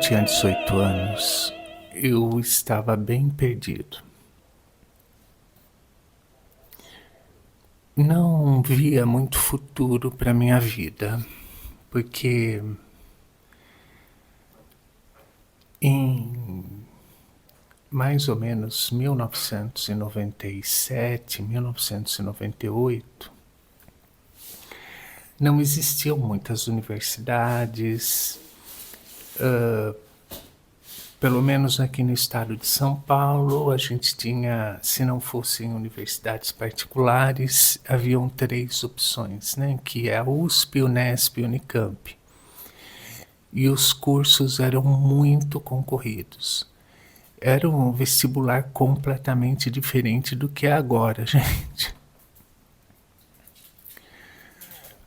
tinha 18 anos, eu estava bem perdido. Não via muito futuro para minha vida, porque em mais ou menos 1997, 1998, não existiam muitas universidades, pelo menos aqui no estado de São Paulo, a gente tinha, se não fossem universidades particulares, haviam três opções, né? Que é a USP, Unesp e Unicamp. E os cursos eram muito concorridos. Era um vestibular completamente diferente do que é agora, gente.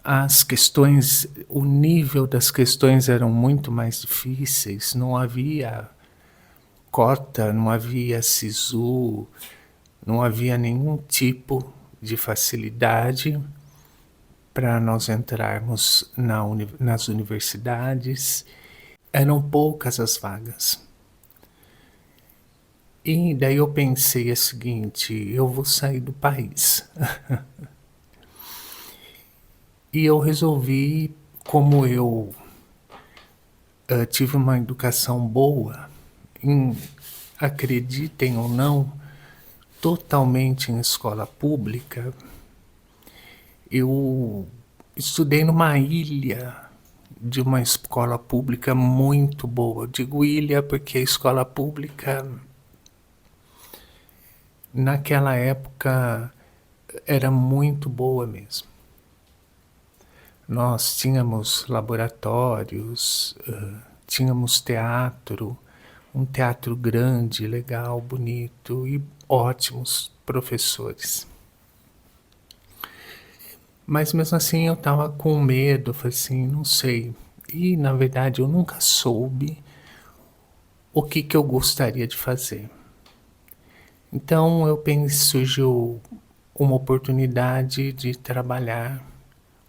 As questões, o nível das questões eram muito mais difíceis, não havia cota, não havia SISU, não havia nenhum tipo de facilidade para nós entrarmos nas universidades. Eram poucas as vagas. E daí eu pensei o seguinte, eu vou sair do país. E eu resolvi, como eu tive uma educação boa, acreditem ou não, totalmente em escola pública. Eu estudei numa ilha de uma escola pública muito boa. Eu digo ilha porque a escola pública naquela época era muito boa mesmo. Nós tínhamos laboratórios, tínhamos teatro, um teatro grande, legal, bonito e ótimos professores. Mas mesmo assim eu estava com medo, falei assim, não sei. E na verdade eu nunca soube o que eu gostaria de fazer. Então eu pensei, surgiu uma oportunidade de trabalhar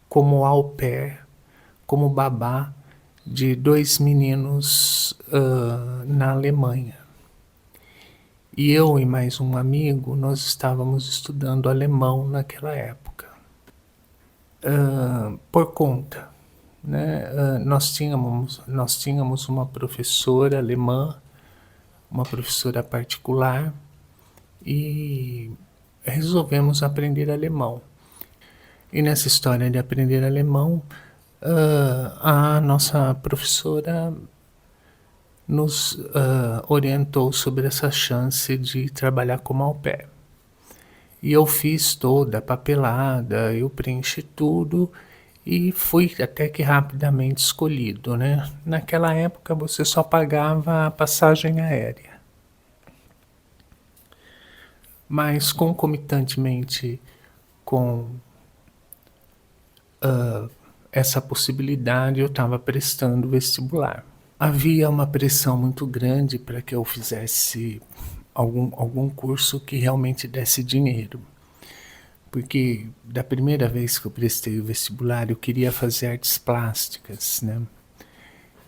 como au pair, como babá de dois meninos na Alemanha. E eu e mais um amigo, nós estávamos estudando alemão naquela época. Por conta, né? Nós tínhamos uma professora alemã, uma professora particular, e resolvemos aprender alemão. E nessa história de aprender alemão, a nossa professora nos orientou sobre essa chance de trabalhar como au pair. E eu fiz toda a papelada, eu preenchi tudo e fui até que rapidamente escolhido, né? Naquela época você só pagava a passagem aérea. Mas concomitantemente com essa possibilidade eu estava prestando vestibular. Havia uma pressão muito grande para que eu fizesse algum curso que realmente desse dinheiro. Porque da primeira vez que eu prestei o vestibular eu queria fazer artes plásticas, né?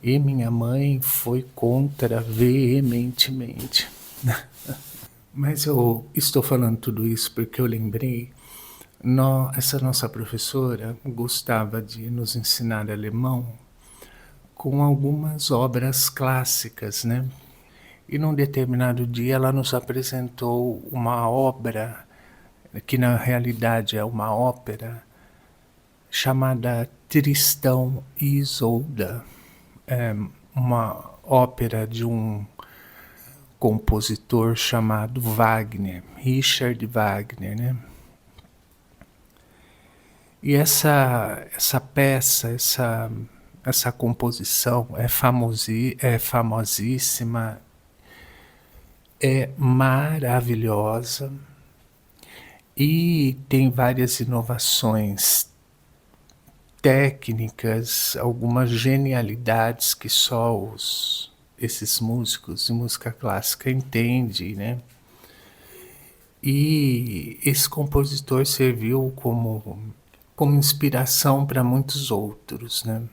E minha mãe foi contra veementemente. Mas eu estou falando tudo isso porque eu lembrei, essa nossa professora gostava de nos ensinar alemão com algumas obras clássicas, né? E num determinado dia ela nos apresentou uma obra, que na realidade é uma ópera, chamada Tristão e Isolda. É uma ópera de um compositor chamado Wagner, Richard Wagner, né? E essa peça, essa composição é famosíssima, é maravilhosa e tem várias inovações técnicas, algumas genialidades que só esses músicos de música clássica entendem, né? E esse compositor serviu como inspiração para muitos outros, né?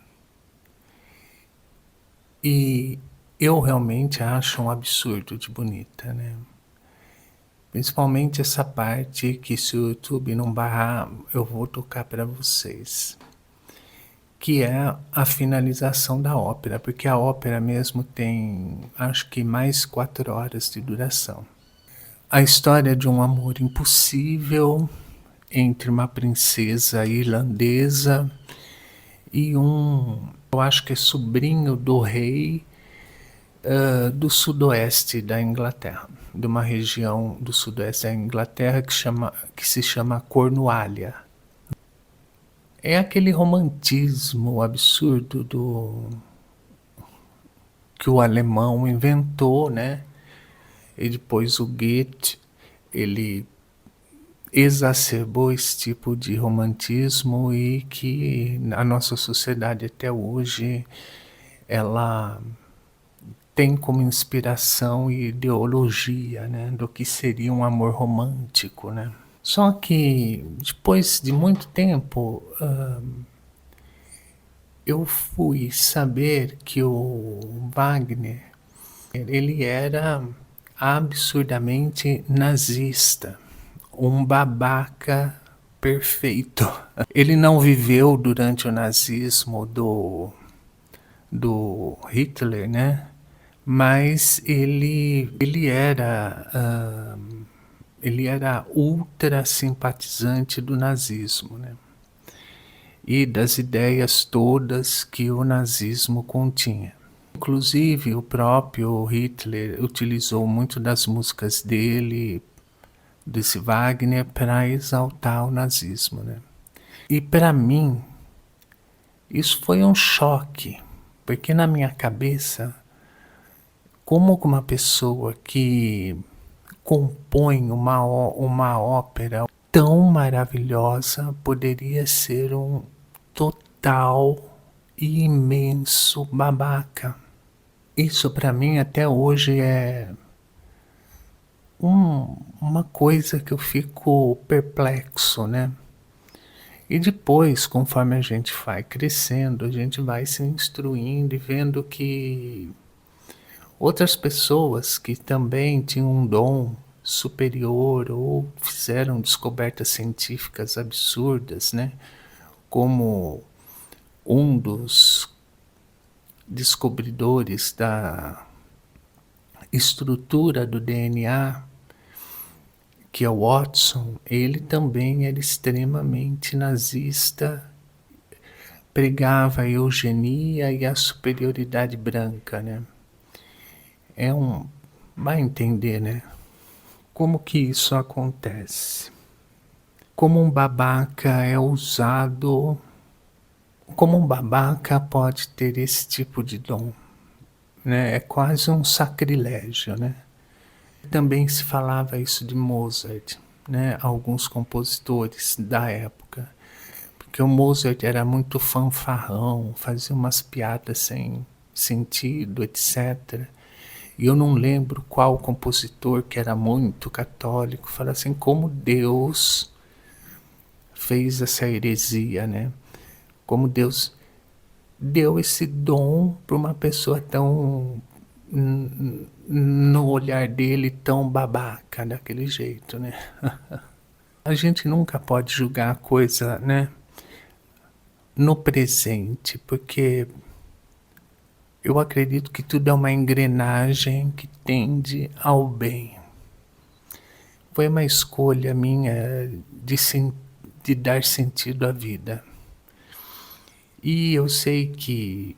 E Eu realmente acho um absurdo de bonita, né. Principalmente essa parte que, se o YouTube não barrar, eu vou tocar para vocês, que é a finalização da ópera, porque a ópera mesmo tem, acho que mais 4 horas de duração. A história de um amor impossível entre uma princesa irlandesa e eu acho que é sobrinho do rei, do sudoeste da Inglaterra, de uma região do sudoeste da Inglaterra que se chama Cornualha. É aquele romantismo absurdo que o alemão inventou, né? E depois o Goethe, ele exacerbou esse tipo de romantismo e que a nossa sociedade até hoje ela tem como inspiração e ideologia, né, do que seria um amor romântico, né. Só que depois de muito tempo, eu fui saber que o Wagner, ele era absurdamente nazista, um babaca perfeito. Ele não viveu durante o nazismo do Hitler, né? Mas ele era ultra simpatizante do nazismo, né? E das ideias todas que o nazismo continha. Inclusive, o próprio Hitler utilizou muito das músicas dele, desse Wagner, para exaltar o nazismo, né? E para mim, isso foi um choque, porque na minha cabeça, como uma pessoa que compõe uma ópera tão maravilhosa poderia ser um total e imenso babaca? Isso para mim até hoje é uma coisa que eu fico perplexo, né? E depois, conforme a gente vai crescendo, a gente vai se instruindo e vendo que outras pessoas que também tinham um dom superior ou fizeram descobertas científicas absurdas, né? Como um dos descobridores da estrutura do DNA, que é o Watson, ele também era extremamente nazista, pregava a eugenia e a superioridade branca, né? Vai entender, né? Como que isso acontece? Como um babaca é usado, como um babaca pode ter esse tipo de dom, né? É quase um sacrilégio, né? Também se falava isso de Mozart, né? Alguns compositores da época, porque o Mozart era muito fanfarrão, fazia umas piadas sem sentido, etc. E eu não lembro qual compositor que era muito católico, fala assim, como Deus fez essa heresia, né? Como Deus deu esse dom para uma pessoa tão, no olhar dele, tão babaca, daquele jeito, né? A gente nunca pode julgar a coisa, né, no presente, porque eu acredito que tudo é uma engrenagem que tende ao bem. Foi uma escolha minha de dar sentido à vida. E eu sei que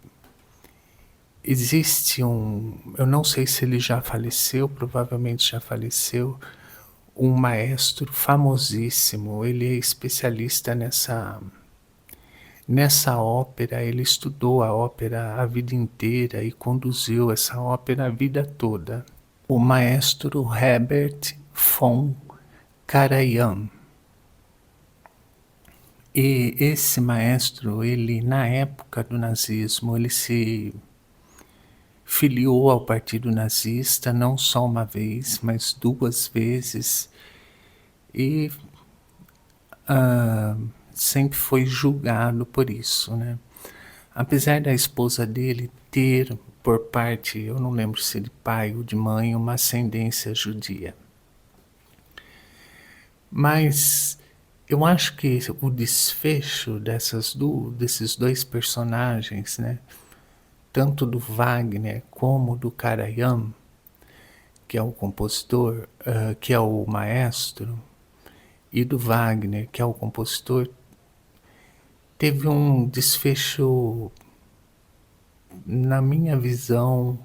existe eu não sei se ele já faleceu, provavelmente já faleceu, um maestro famosíssimo, ele é especialista nessa ópera, ele estudou a ópera a vida inteira e conduziu essa ópera a vida toda. O maestro Herbert von Karajan. E esse maestro, ele na época do nazismo, ele se filiou ao partido nazista não só uma vez, mas 2 vezes, e sempre foi julgado por isso, né? Apesar da esposa dele ter por parte, eu não lembro se de pai ou de mãe, uma ascendência judia. Mas eu acho que o desfecho desses dois personagens, né, tanto do Wagner como do Karajan, que é o compositor, que é o maestro, e do Wagner, que é o compositor, teve um desfecho, na minha visão,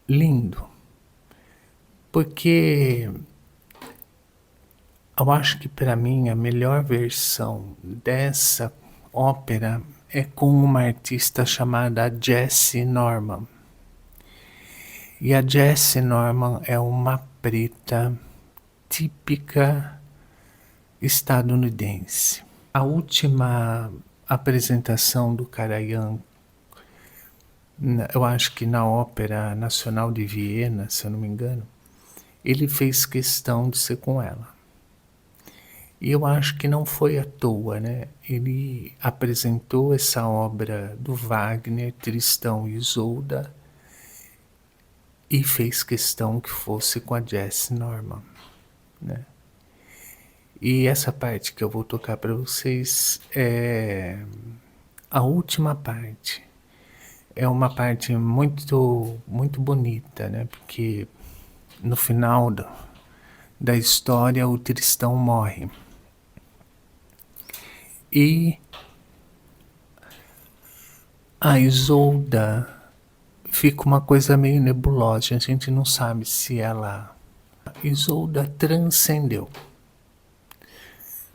lindo. Porque eu acho que para mim a melhor versão dessa ópera é com uma artista chamada Jessie Norman. E a Jessie Norman é uma preta típica estadunidense. A última apresentação do Karajan, eu acho que na Ópera Nacional de Viena, se eu não me engano, ele fez questão de ser com ela. E eu acho que não foi à toa, né? Ele apresentou essa obra do Wagner, Tristão e Isolda, e fez questão que fosse com a Jessie Norman, né? E essa parte que eu vou tocar para vocês é a última parte. É uma parte muito bonita, né? Porque no final da história o Tristão morre. E a Isolda fica uma coisa meio nebulosa, a gente não sabe se ela... Isolda transcendeu.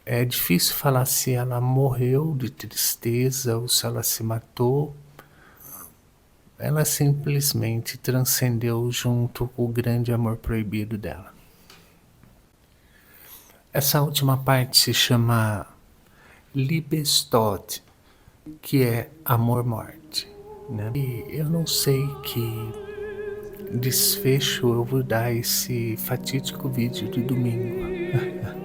É difícil falar se ela morreu de tristeza ou se ela se matou. Ela simplesmente transcendeu junto com o grande amor proibido dela. Essa última parte se chama Liebestod, que é amor-morte, né? E eu não sei que desfecho eu vou dar esse fatídico vídeo de domingo.